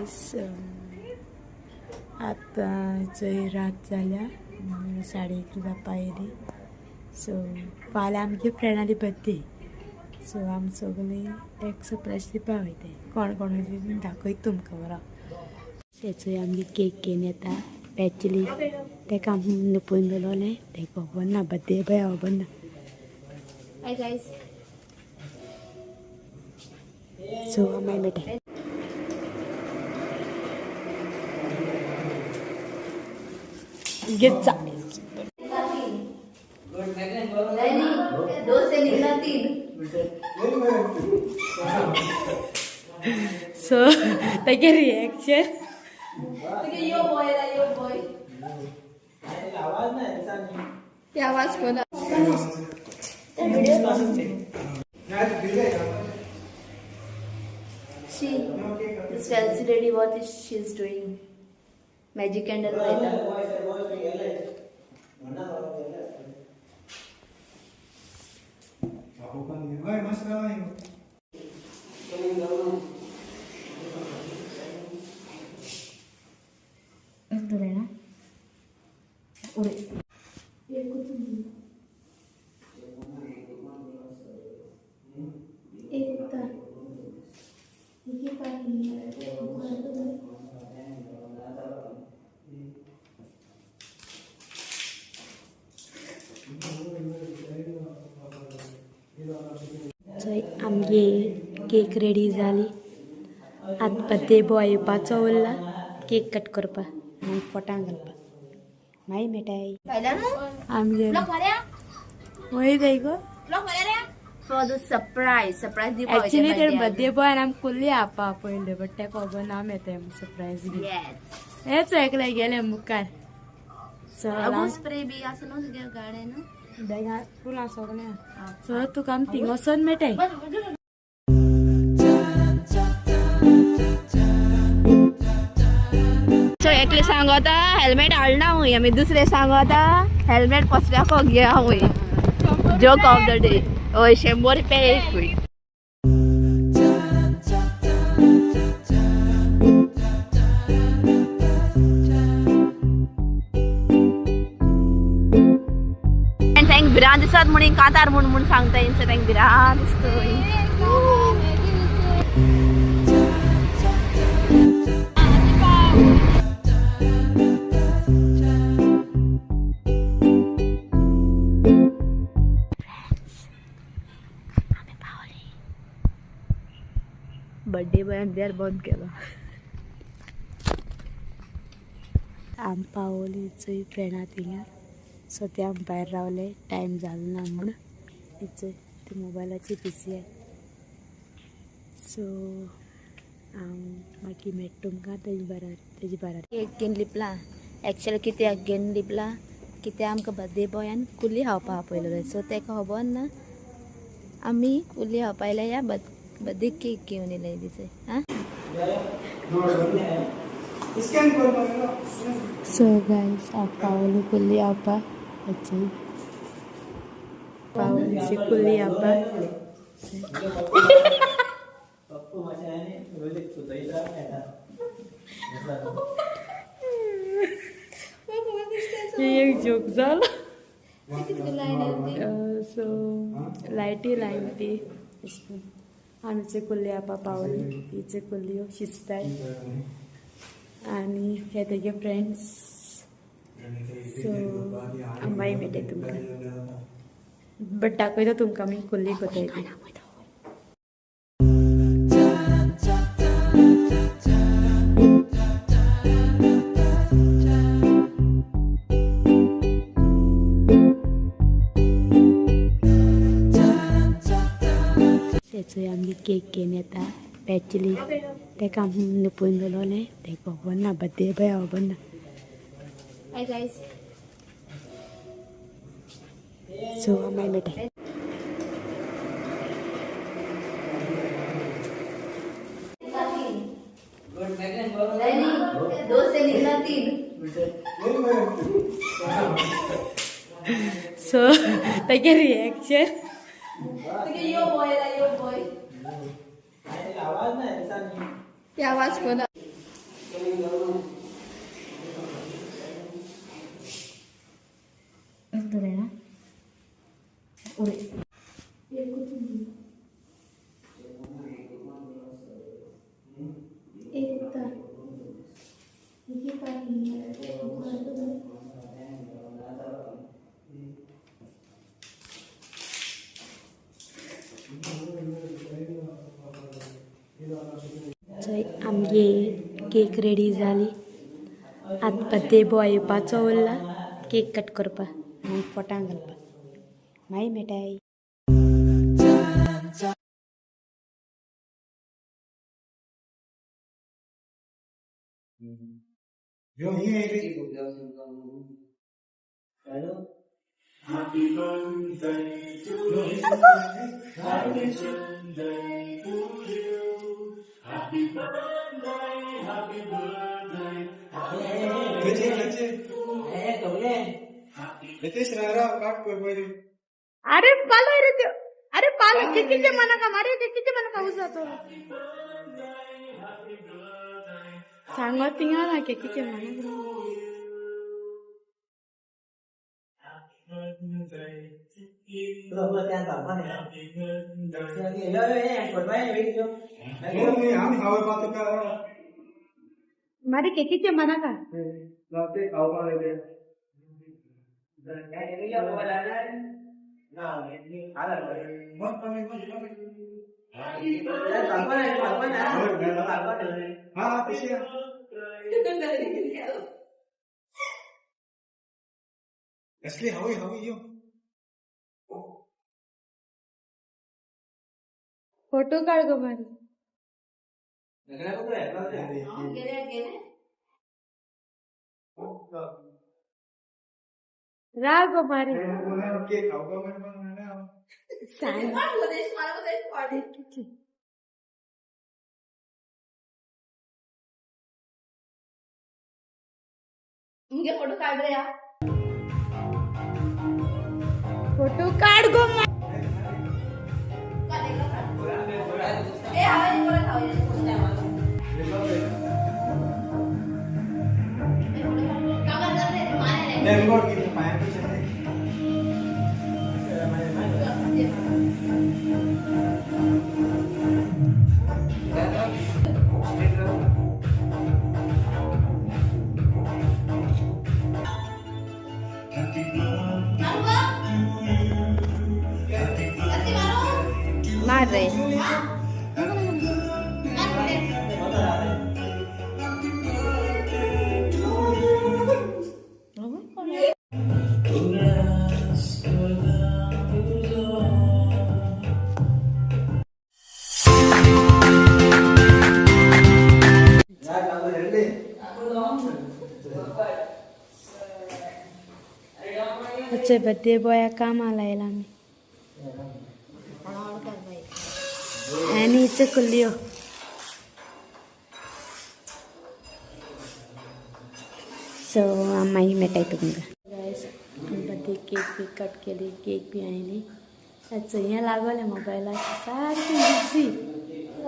Guys आता रात जाल्या 11:30 जावपा येयली. सो फाल्यां आमगे फ्रेंडाली बर्थडे. सो आमी सगळीं एक सरप्रायज दिवपा वयताय. कोण कोण वयता दाखयता तुमकां बरो. तेचोय आमगे केक घेवन येता. एक्चुली तेका आमी लिपोवन दवरलें. तेका खबर ना बर्थडे बॉय खबर ना. Hi guys. सो आमी मेळटा. घेत जा. सो तेगे रिएक्शन ते आवाज कोणा She this fancy lady, what is she's doing? Magic candle lighter. आमगे केक रेडी जाली. आतां बर्थडे बॉय येवपाचो उरला केक कट करपा आनी पोटांत घालपा. मागीर मेळटाय आमगे वयताय गो. For the surprise एक्चुली ते बर्थडे बॉय आमी कुल्ली हावपा पयले बट तेका खबर ना आमी येताय सरप्रायज बी. Yes. हेच एकले गेले मुखार. अगो स्प्रे बी असं न्हू गाडे न्हू. बॅगा फूल आसा सगळें. सो तुका आमी थिंग वचोन मेळटाय. सो एकले सांगता हेल्मेट हाडना हुंय आमी दुसरे सांगता हेल्मेट कसल्याको घेया हुंय. Joke of the day. हय 100 रुपया एक हुंय. तांकां भिरांत दिसत म्हणून कांतार म्हूण सांगता तांकां भिरांत दिसता. बर्थडे बॉयान द्यार बंद केलो. आमी पावली चोय फ्रेंडा थिंगा. सो ते आमी भायर रावले टायम जालो ना म्हूण. चोय ती मोबायलाची पिसी आहे. सो हांव मागीर मेळटा तुमकां तेजी बारा. केक घेवन लिपला. एक्चुअली कित्याक घेवन लिपला कित्याक आमकां बर्थडे बॉयान कुल्ली खावपा आपयलेलो. सो तेका खबर ना आमी कुल्ली खावपा आयल्या या बर्थडे केक घेवन येयले दिसय. सो गायस हांव पावली कुल्ली खावपा. पावली कुल्ली खावपा. एक जोक जालो. सो लायटी लायन ती आमचे कुल्ली खावपा पावली. तिचे कुल्ल्यो शिजताय आनी हे तेगे फ्रेंड्स. सो मागीर मेळटाय तुमकां. बट दाखयता तुमकां आमी कुल्ली कोताय ती. तेचोय आमगे केक घेवन येता. एक्चुली तेका आमी लिपोवन दवरलें. तेका खबर ना बर्थडे बॉय खबर ना. Hi guys. सो आमी मेळटाय. सो तेगे रिएक्शन ते आवाज कोणा थंय आमगे केक रेडी जाली. आतां बर्थडे बॉय येवपाचो उरला केक कट करपा आनी पोटांत घालपा. मागीर मेळटाय. Happy birthday to you. Happy birthday to you. Happy birthday, happy birthday, अरे पालो रे त्यो. अरे पालो केकीचे मना का मारे केकीचे मना का उजातो. सांगो तिंगा ना केकीचे मना. मारे केकीचे मना का असली हवी यो फोटो काढ गो मारे. राग गो मारे. फोटो काढ रे. फोटो काढ गो मारे. मार रे. अच्छे बर्थडे बॉय कामाला आयला आमी. आणि इथे कुल्ल्यो. सो मागीर मेळटाय तुमकां. गायस बर्थडे केक कट केली केक बी आयली. हें लागले मोबायलाक सारकें बिजी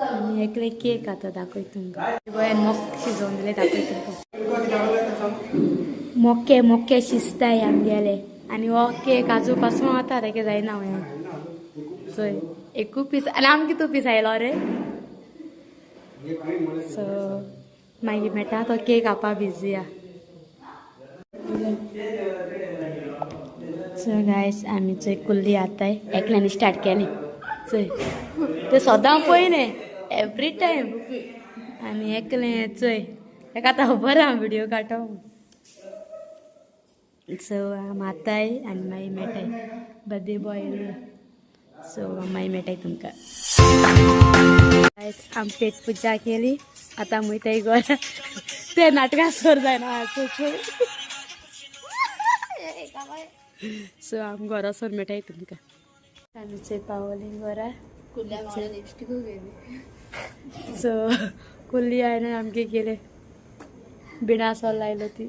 आनी एकले केक आतां दाखय तुमकां. गोंयान मोक शिजोवन दिले दाखय तुमकां. मोके शिजताय आमगेले आनी हो केक आजू पासून वता तेगे जायना चोय एकू पीस आनी आमगे तूं पीस आयलो रे. सो मागीर मेळटा तो केक आपा बिजी आहा. सो गायस आमी चोय कुल्ली आताय एकल्यानी स्टार्ट केली चोय ते सदां पयले एवरी टायम आनी एकलें चोय ताका आतां खबर आहा व्हिडियो काडटो. सो आम आताय आनी मागीर मेळटाय बर्थडे बॉय येयलो. सो मागीर मेळटाय तुमकां. आम पेट पुजा केली आतां वयताय घरा. ते नाटकां सोर जायना. सो आम घरा सोर मेळटाय तुमकां. आमी चोय पावली घरा. सो कुल्ली आयन आमगे गेले बिणा सोर लायलो ती.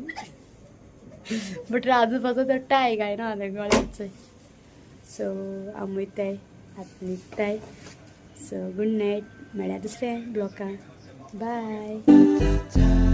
बट आजू पासून तो टाय काय ना गळ्यात. सो आम वयताय आतां न्हिदताय. So good night. मेळ्या दुसऱ्या ब्लॉकान. बाय.